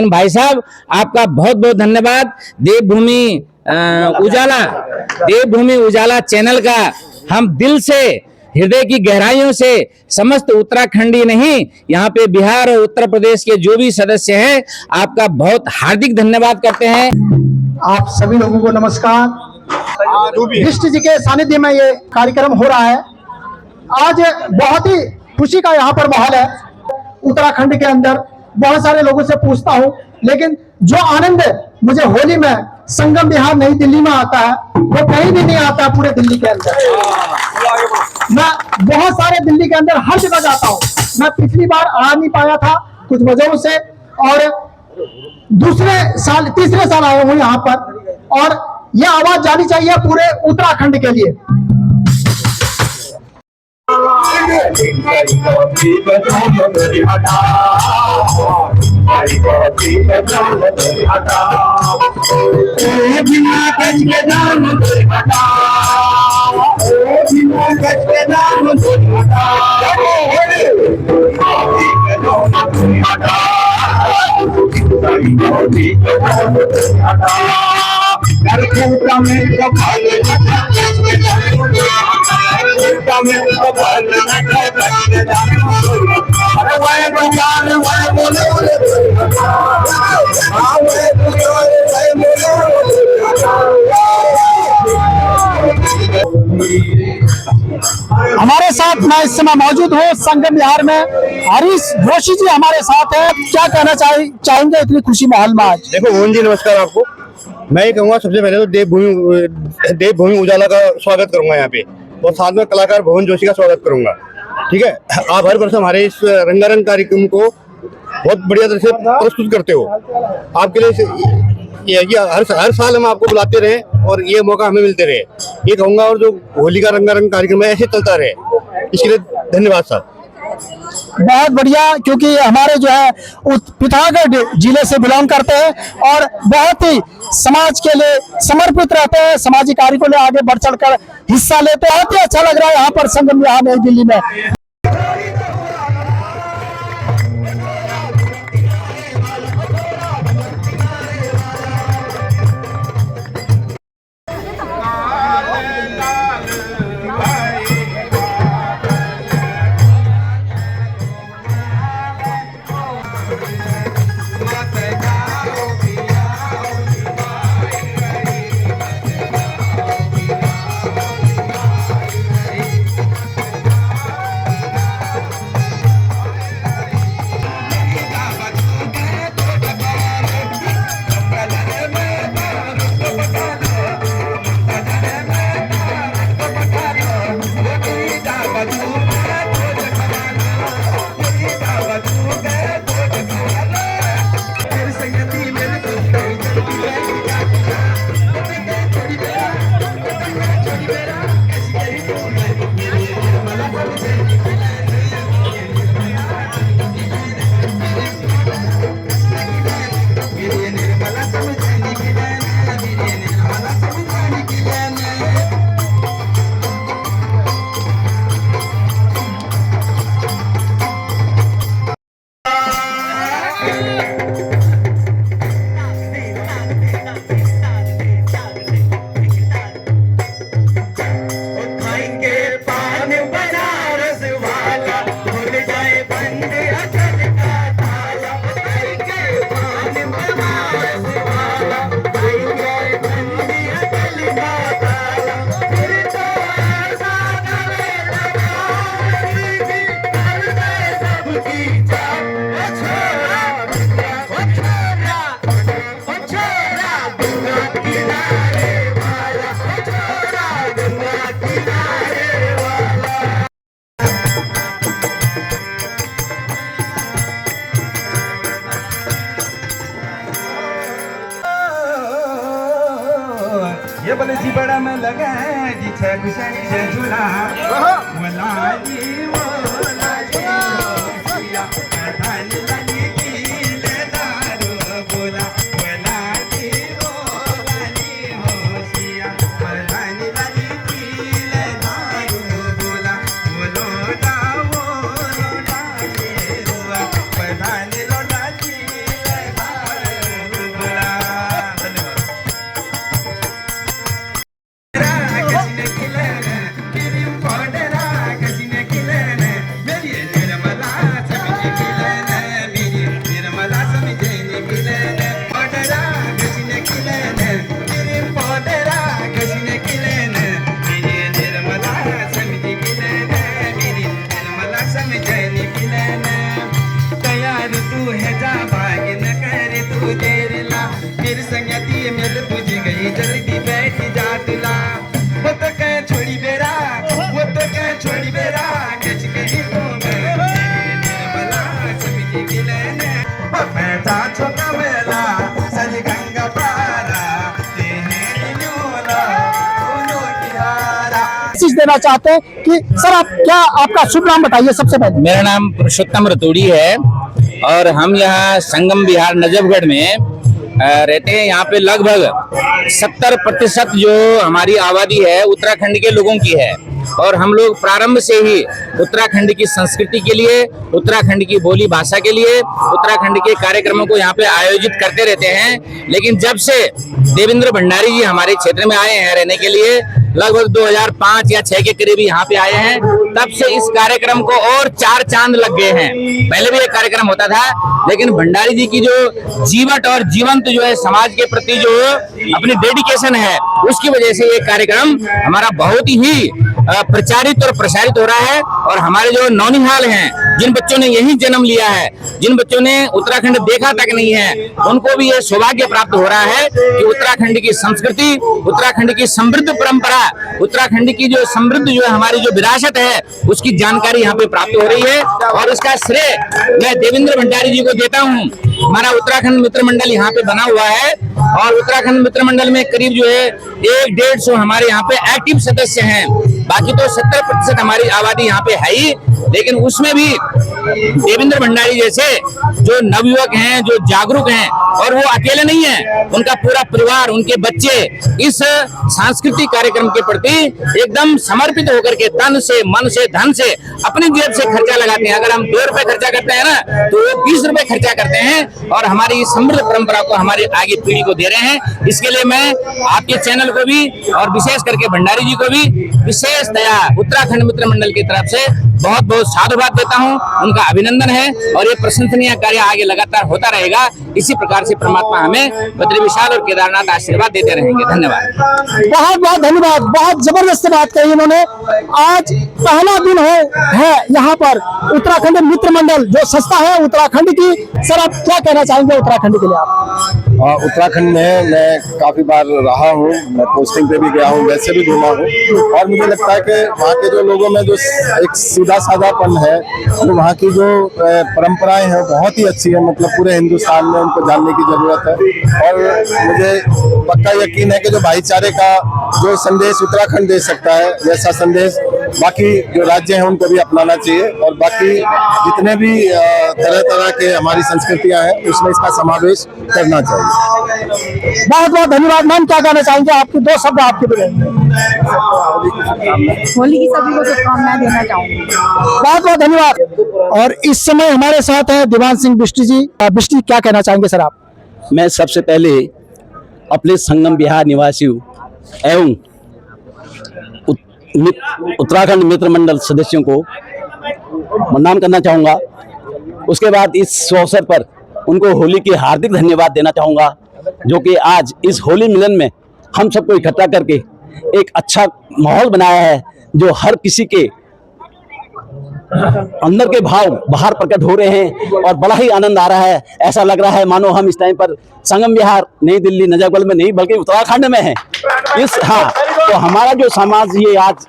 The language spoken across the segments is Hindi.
भाई साहब आपका बहुत बहुत धन्यवाद। देवभूमि उजाला चैनल का हम दिल से, हृदय की गहराइयों से समस्त उत्तराखंडी नहीं, यहाँ पे बिहार और उत्तर प्रदेश के जो भी सदस्य हैं, आपका बहुत हार्दिक धन्यवाद करते हैं। आप सभी लोगों को नमस्कार। विष्ट जी के सानिध्य में ये कार्यक्रम हो रहा है। आज बहुत ही खुशी का यहाँ पर माहौल है। उत्तराखंड के अंदर बहुत सारे लोगों से पूछता हूँ, लेकिन जो आनंद मुझे होली में संगम विहार नई दिल्ली में आता है, वो कहीं भी नहीं आता है पूरे दिल्ली के अंदर। मैं बहुत सारे दिल्ली के अंदर हर जगह जाता हूँ। मैं पिछली बार आ नहीं पाया था कुछ वजहों से, और तीसरे साल आया हूँ यहाँ पर, और यह आवाज जानी चाहिए पूरे उत्तराखंड के लिए। हमारे साथ मैं इस समय मौजूद हूँ संगम विहार में। हरीश जोशी जी हमारे साथ हैं। क्या कहना चाहेंगे इतनी खुशी माहौल में आज? देखो मोहन जी, नमस्कार आपको। मैं ये कहूँगा, सबसे पहले तो देवभूमि उजाला का स्वागत करूंगा यहाँ पे, और साथ में कलाकार भवन जोशी का स्वागत करूंगा। ठीक है, आप हर वर्ष हमारे इस रंगारंग कार्यक्रम को बहुत बढ़िया तरह से प्रस्तुत करते हो। आपके लिए हर साल हम आपको बुलाते रहे और ये मौका हमें मिलते रहे, ये कहूँगा। और जो होली का रंगारंग कार्यक्रम है ऐसे चलता रहे, इसके लिए धन्यवाद साहब। बहुत बढ़िया, क्योंकि हमारे जो है पिथौरागढ़ जिले से बिलोंग करते हैं और बहुत ही समाज के लिए समर्पित रहते हैं, सामाजिक कार्य को ले आगे बढ़ चढ़कर हिस्सा लेते हैं। बहुत ही अच्छा लग रहा है यहाँ पर संगम विहार नई दिल्ली में। ये बोले जी बड़ा में लगा जी छह गुशानी से झूला वला जी वला जी सिया कथानी लगी की ले दारू बोला वला जी वला जी हो सिया कथानी लगी की ले दारू बोला बोलो डावो लोडा जी रुआ कथानी लोडा जी ले दारू वेला सज गंगा पारा तेने दिनोला उनो किहारा। मैसेज देना चाहते हैं कि सर आप क्या, आपका शुभ नाम बताइए सबसे पहले। मेरा नाम पुरुषोत्तम रतूड़ी है और हम यहाँ संगम बिहार नजफगढ़ में रहते हैं। यहाँ पे लगभग 70% जो हमारी आबादी है उत्तराखंड के लोगों की है और हम लोग प्रारंभ से ही उत्तराखंड की संस्कृति के लिए, उत्तराखंड की बोली भाषा के लिए, उत्तराखंड के कार्यक्रमों को यहाँ पे आयोजित करते रहते हैं। लेकिन जब से देवेंद्र भंडारी जी हमारे क्षेत्र में आए हैं रहने के लिए, लगभग 2005 या 6 के करीब यहाँ पे आए हैं, तब से इस कार्यक्रम को और 4 चांद लग गए हैं। पहले भी एक कार्यक्रम होता था, लेकिन भंडारी जी की जो जीवट और जीवंत जो है समाज के प्रति जो अपनी डेडिकेशन है, उसकी वजह से ये कार्यक्रम हमारा बहुत ही प्रचारित और प्रसारित हो रहा है। और हमारे जो नौनिहाल हैं, जिन बच्चों ने यही जन्म लिया है, जिन बच्चों ने उत्तराखंड देखा तक नहीं है, उनको भी ये सौभाग्य प्राप्त हो रहा है कि उत्तराखंड की संस्कृति, उत्तराखंड की समृद्ध परंपरा, उत्तराखंड की जो समृद्ध जो है हमारी जो विरासत है, उसकी जानकारी यहाँ पे प्राप्त हो रही है। और उसका श्रेय मैं देवेंद्र भंडारी जी को देता हूँ। हमारा उत्तराखंड मित्र मंडल यहाँ पे बना हुआ है और उत्तराखंड मित्र मंडल में करीब जो है 100-150 हमारे यहाँ पे एक्टिव सदस्य हैं। बाकी तो 70% हमारी आबादी यहाँ पे है ही, लेकिन उसमें भी देवेंद्र भंडारी जैसे जो नवयुवक हैं, जो जागरूक हैं, और वो अकेले नहीं है, उनका पूरा परिवार, उनके बच्चे इस सांस्कृतिक कार्यक्रम के प्रति एकदम समर्पित होकर के तन से, मन से, धन से, अपनी जेब से खर्चा लगाते हैं। अगर हम 2 रुपए खर्चा करते हैं ना, तो वो 20 रुपए खर्चा करते हैं और हमारी इस समृद्ध परंपरा को हमारी आगे पीढ़ी को दे रहे हैं। इसके लिए मैं आपके चैनल को भी और विशेष करके भंडारी जी को भी विशेषतया उत्तराखंड मित्र मंडल की तरफ से बहुत बहुत साधुवाद देता हूं, उनका अभिनंदन है और ये प्रशंसनीय कार्य आगे लगातार होता रहेगा। इसी प्रकार से परमात्मा हमें बद्री विशाल और केदारनाथ आशीर्वाद देते रहेंगे। धन्यवाद। बहुत बहुत धन्यवाद। बहुत जबरदस्त बात कही इन्होंने। आज पहला दिन है यहाँ पर उत्तराखंड मित्र मंडल जो संस्था है उत्तराखंड की। सर आप क्या कहना चाहेंगे उत्तराखंड के लिए आप? उत्तराखंड में मैं काफी बार रहा हूँ, मैं पोस्टिंग पे भी गया हूँ, वैसे भी घूमा हूँ और मुझे लगता है कि वहाँ के जो लोगों में जो एक सीधा साधापन है, तो वहाँ की जो परंपराएं हैं बहुत ही अच्छी है। मतलब पूरे हिंदुस्तान में उनको जानने की जरूरत है और मुझे पक्का यकीन है कि जो भाईचारे का जो संदेश उत्तराखंड दे सकता है, वैसा संदेश बाकी जो राज्य हैं उनको भी अपनाना चाहिए और बाकी जितने भी तरह तरह के हमारी संस्कृतियां हैं उसमें इसका समावेश करना चाहिए। बहुत बहुत धन्यवाद। मैम क्या कहना चाहेंगे? आपके 2 शब्द आपके भी रहेंगे। होली की सभी को शुभकामनाएं देना चाहूंगी। बहुत बहुत धन्यवाद। और इस समय हमारे साथ है दीवान सिंह बिष्ट जी। बिष्ट क्या कहना चाहेंगे सर आप? मैं सबसे पहले अपने संगम बिहार निवासियों एवं उत्तराखंड मित्र मंडल सदस्यों को प्रणाम करना चाहूँगा। उसके बाद इस अवसर पर उनको होली की हार्दिक धन्यवाद देना चाहूँगा, जो कि आज इस होली मिलन में हम सबको इकट्ठा करके एक अच्छा माहौल बनाया है, जो हर किसी के अंदर के भाव बाहर प्रकट हो रहे हैं और बड़ा ही आनंद आ रहा है। ऐसा लग रहा है मानो हम इस टाइम पर संगम विहार नई दिल्ली नजफगढ़ में नहीं बल्कि उत्तराखंड में है। तो हमारा जो समाज ये आज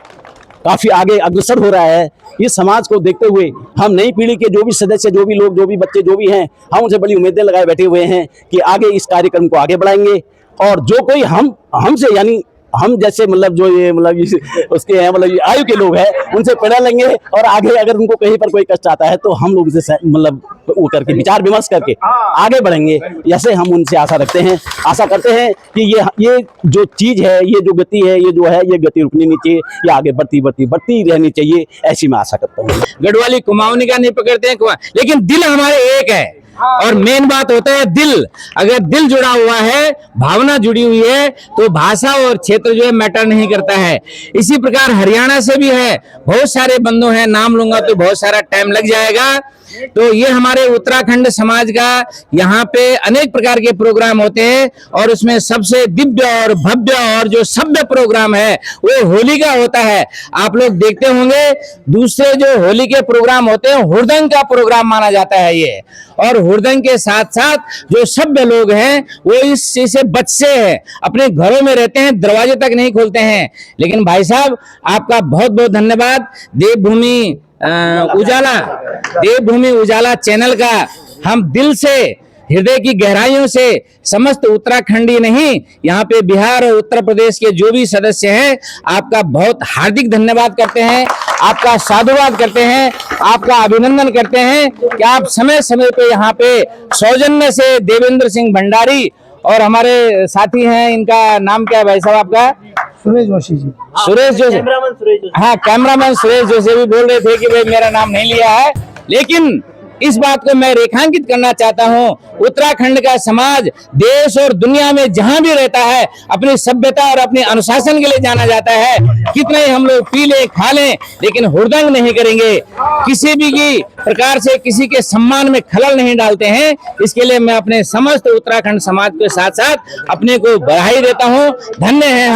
काफी आगे अग्रसर हो रहा है। इस समाज को देखते हुए हम नई पीढ़ी के जो भी सदस्य, जो भी लोग, जो भी बच्चे, जो भी हैं, हम उनसे बड़ी उम्मीदें लगाए बैठे हुए हैं कि आगे इस कार्यक्रम को आगे बढ़ाएंगे और जो कोई हमसे यानी हम जैसे मतलब जो ये मतलब उसके हैं मतलब ये आयु के लोग हैं उनसे प्रेरणा लेंगे और आगे अगर उनको कहीं पर कोई कष्ट आता है तो हम लोग उसे मतलब वो करके विचार विमर्श करके आगे बढ़ेंगे। ऐसे हम उनसे आशा रखते हैं, आशा करते हैं कि ये जो चीज है, ये जो गति है, ये जो है, ये गति रुकनी नहीं चाहिए, ये आगे बढ़ती रहनी चाहिए। ऐसी मैं आशा करता हूँ। गढ़वाली कुमाऊनी का नहीं पकड़ते हैं, लेकिन दिल हमारे एक है और मेन बात होता है दिल। अगर दिल जुड़ा हुआ है, भावना जुड़ी हुई है, तो भाषा और क्षेत्र जो है मैटर नहीं करता है। इसी प्रकार हरियाणा से भी है, बहुत सारे बंधु हैं, नाम लूंगा तो बहुत सारा टाइम लग जाएगा। तो ये हमारे उत्तराखंड समाज का यहाँ पे अनेक प्रकार के प्रोग्राम होते हैं और उसमें सबसे दिव्य और भव्य और जो सभ्य प्रोग्राम है वो होली का होता है। आप लोग देखते होंगे दूसरे जो होली के प्रोग्राम होते हैं हुड़दंग का प्रोग्राम माना जाता है ये, और हुड़दंग के साथ साथ जो सभ्य लोग हैं वो इस चीज से बचते हैं, अपने घरों में रहते हैं, दरवाजे तक नहीं खोलते हैं। लेकिन भाई साहब आपका बहुत बहुत धन्यवाद। देवभूमि उजाला चैनल का हम दिल से हृदय की गहराइयों से समस्त उत्तराखंडी नहीं, यहाँ पे बिहार और उत्तर प्रदेश के जो भी सदस्य हैं, आपका बहुत हार्दिक धन्यवाद करते हैं, आपका साधुवाद करते हैं, आपका अभिनंदन करते हैं कि आप समय समय पे यहाँ पे सौजन्य से देवेंद्र सिंह भंडारी और हमारे साथी हैं, इनका नाम क्या है भाई साहब आपका? सुरेश जोशी जी। सुरेश जोशी, हाँ कैमरामैन सुरेश जोशी भी बोल रहे थे कि भाई मेरा नाम नहीं लिया है, लेकिन इस बात को मैं रेखांकित करना चाहता हूं, उत्तराखंड का समाज देश और दुनिया में जहां भी रहता है अपनी सभ्यता और अपने अनुशासन के लिए जाना जाता है। कितने ही हम लोग पी ले खा लें, लेकिन हुड़दंग नहीं करेंगे, किसी भी की प्रकार से किसी के सम्मान में खलल नहीं डालते हैं। इसके लिए मैं अपने समस्त उत्तराखंड समाज के साथ साथ अपने को बधाई देता हूं। धन्य है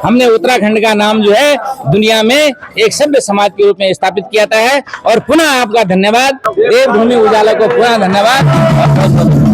हमने उत्तराखंड का नाम जो है दुनिया में एक सभ्य समाज के रूप में स्थापित किया है। और पुनः आपका धन्यवाद, देवभूमि उजाला को पुनः धन्यवाद।